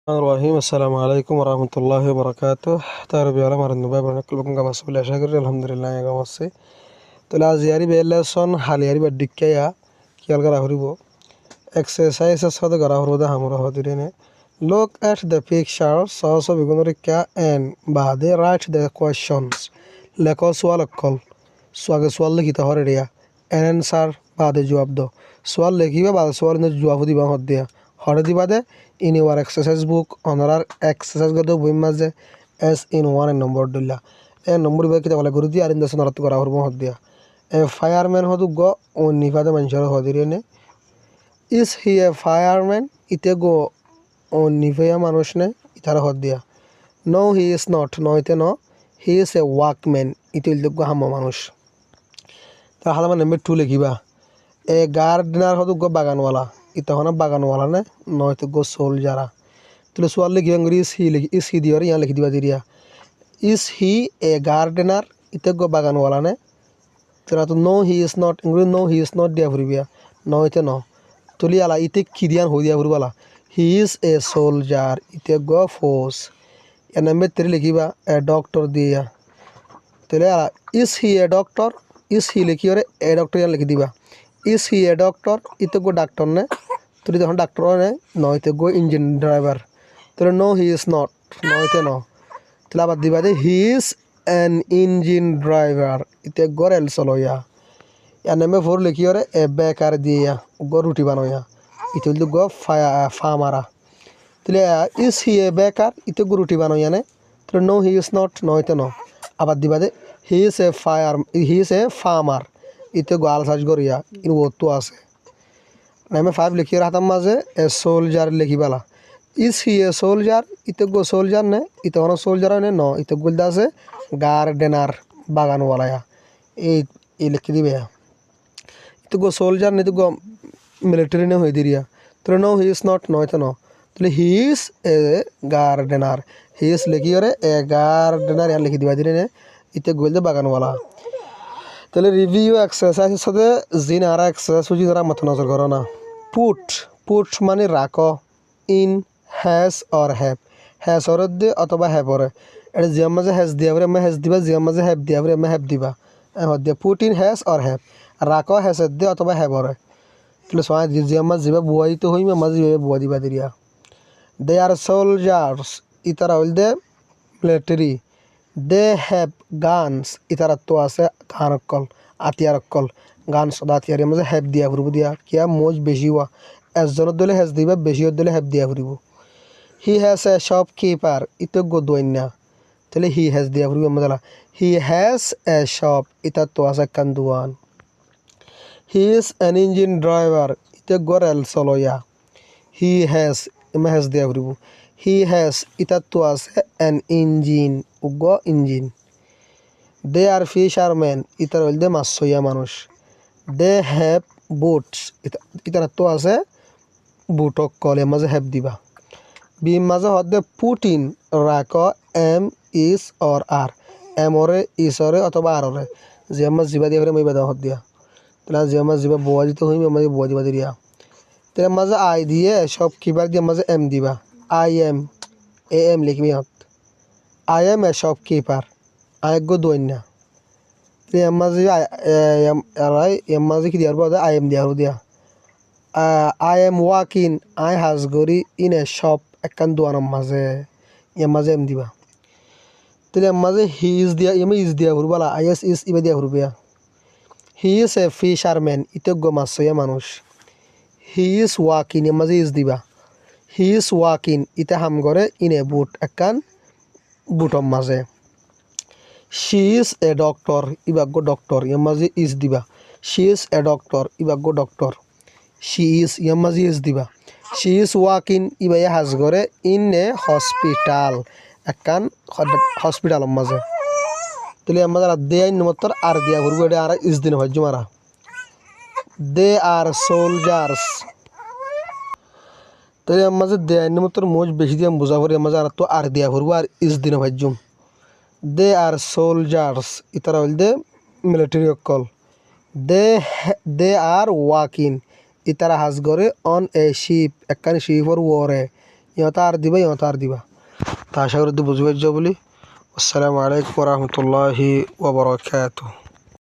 الرحيم السلام عليكم ورحمة الله وبركاته تعرف يا لما رنبا برنك لكم كما سبلا شكر الحمد لله يا جماعة تلا زياري بيلا صن حال ياري بدكيا كيال غرا هريبو exercises هذا غرا هرودا همرا هديرينه look at the picture so بيقولوا and بعد write the questions لكو سؤال كل سؤال لكي تهريا and answer بعد جواب دو سؤال لكي بعد سؤال جواب دي بان هديا হরে দিবাদে in your exercise book অনারার exercise গদ বই মাঝে এস ইন ওয়ান নম্বর দিলা এ নম্বর বে কিতা বলে গুরু দি আর ইন্দাস নরত করা হরব হদ দিয়া এ ফায়ারম্যান হদু গ ও নিফাদে মানুষের হদিরেনে ইজ হি এ ফায়ারম্যান ইতে গো ও নিফেয়া মানুষ নে ইতার হদ দিয়া নো হি ইজ নট নইতে ন হি ইজ এ ওয়াকম্যান ইতে ইল গো হাম মানুষ তার হালা মানে নম্বর 2 লিখিবা এ গার্ডেনার হদু গ বাগানওয়ালা ইতা হনা বাগানওয়ালা নে নয়তো গো সোলজারা তাহলে সোয়াল লিখি ইংরেজি ইস হি দিওর ইয়া লিখি দিবা দিরিয়া ইস হি এ গার্ডেনার ইতে গো বাগানওয়ালা নে তাহলে তো নো হি ইজ নট ইংরেজি নো হি ইজ নট দিয়া ফুরিবিয়া নয়তে ন তুলি আলা ইতে কি দিয়ান হই দিয়া ফুরবালা হি ইজ এ সোলজার ইতে গো ফোর্স এ নাম্বার 3 লিখিবা এ ডক্টর দিয়া তাহলে আলা ইস হি এ ডক্টর ইস হি লিখি ওরে এ ডক্টর ইয়া লিখি দিবা ইজ হি এ ডক্টর ইতে গো ডাক্তার নে তুই যখন ডাক্তার নে নয়তে গো ইঞ্জিন ড্রাইভার তাহলে নো হি ইজ নট নয়তে ন তাহলে আবার দিবা দে he is an engine driver ইতে গো রেল চলইয়া ইয়ার নামে 4 লিখি ওরে এ বেকার দিয়া গো রুটি বানইয়া ইতে হইল গো ফার্মারা তাহলে ইজ হি এ বেকার ইতে গো রুটি বানইয়া নে তাহলে নো হি ইজ নট নয়তে ন আবার দিবা দে হি ইজ এ ফার্মার ইতে গো আল সাজ করিয়া ইন ও তো আছে নামে 5 লিখি রাতাম মাঝে এ সোলজার লিখিবালা ইজ হি এ সোলজার ইতে গো সোলজার নে ইতে হন সোলজার নে ন ইতে গুলদা আছে গার্ডেনার বাগানওয়ালায়া এই লিখি দিবে ইতে গো সোলজার নে তো গো মিলিটারি নে হই দিরিয়া তাহলে নো হি ইজ নট নয়তো ন তাহলে he is a gardener he is লিখি ওরে এ গার্ডেনার ইয়া লিখি দিবা দিরে নে ইতে গুলদা বাগানওয়ালা তাহলে রিভিউ এক্সারসাইজের সাথে জিন আর এক্সারসাইজ সুজি ধরা মতো নজর করো না পুট মানে রাখো in has or has or দে অথবা হ্যাভ অরে এটা জিয়ার মাঝে হ্যাজ দিয়া পরে আমি হ্যাজ দিবা জিয়ার মাঝে হ্যাভ দিয়া পরে আমি হ্যাভ দিবা দিয়া পুট ইন হ্যাজ অর রাখো হ্যাজ দে অথবা হ্যাভ অরে তাহলে সবাই জিয়ার মাঝে যাবা বুয়া দিতে হইমে মাঝে বুয়া দিবা দিরিয়া দে আর সোলজার্স ইতারা হইল দে মিলিটারি দে হ্যাভ গানস ইতারা তো আছে গানকল আতিয়ারকল গান সদা আতিয়ার মাঝে হ্যাভ দিয়া ফুরব দিয়া কিয়া মোজ বেশি হওয়া একজনের দলে হ্যাজ দিবা বেশি দলে হ্যাভ দিয়া ফুরিব he has a shopkeeper ইতো গো দোয়ান্যা তাহলে হি হ্যাজ দিয়া ফুরিব মজা হি হ্যাজ এ শপ ইতা তো আছে কান দোয়ান he is an engine driver ইতে গো রেল চলয়া হি হ্যাজ ইমা হ্যাজ দিয়া ফুরিব হি হ্যাজ ইতা তো আছে অ্যান ইঞ্জিন উগ ইঞ্জিন দে আর ফিশারম্যান ইতার হইল দে মাছইয়া মানুষ দে হ্যাভ বুটস ইতার তো আছে বুটক কলে মাঝে হ্যাভ দিবা বি মাঝে হদ দে পুট ইন রাখ am is or are am ওরে ইস ওরে অথবা আর ওরে যে মাছ জিবা দিয়া মই বাদা হদ দিয়া তাহলে যে মাছ জিবা বোয়া দিতে হইবে মাঝে বোয়া দিবা দিয়া তাহলে মাঝে আই দিয়ে সব কিবার দিয়ে মাঝে এম দিবা আই এম লিখবি হত I am a shopkeeper I গো দোয়না এম মাঝে এম মাঝে কি দিয়ার বাদে আই এম দিয়া I am working I has gori in a shop একখান দোয়ানোর মাঝে এর মাঝে এম দিবা তাহলে এর মাঝে হি ইজ দিয়া এম ইজ দিয়া ফুরবালা আই এস ইজ ইবা দিয়া ফুরবিয়া হি ইজ এ ফিশারম্যান ইতজ্ঞ মাছইয়া মানুষ হি ইজ ওয়াকিং এর মাঝে ইজ দিবা হি ইজ ওয়াকিং ইতে হাম করে ইন এ বুট একখান বুটর মাঝে শি ইজ এ ডক্টর ইবাগ্য ডক্টর এর মাঝে ইজ দিবা শি ইজ এ ডক্টর ইবাগ্য ডক্টর শি ইজ ইয়ার মাঝে ইজ দিবা শি ইজ ওয়াকিং ইবাই হাজ করে ইন এ হসপিটাল একখান হসপিটালের মাঝে তাহলে এর মাঝে দে আইন মতর আর দিয়া ঘুরবো এটা আর ইজ দিন হয় জুমারা দে আর সোলজার্স তাহলে এর মাঝে দে আইন মতর মোজ বেশি দিয়ে বোঝা করি এর মাঝে আর তো আর দিয়া ঘুরবো আর ইজ দিন হয় জুম দে আর সোলজার্স ইতারা হইল দে মিলিটারি কল দে আর ওয়াকিং ইতারা হাজ করে অন এ শিপ একখান শিপর ওরে ইহঁতে আর দিবা ইহঁতে আর দিবা তা আশা করি বুঝি পাইছ বলি। আসসালামু আলাইকুম রহমতুল্লাহি ওবরাকাতুহ।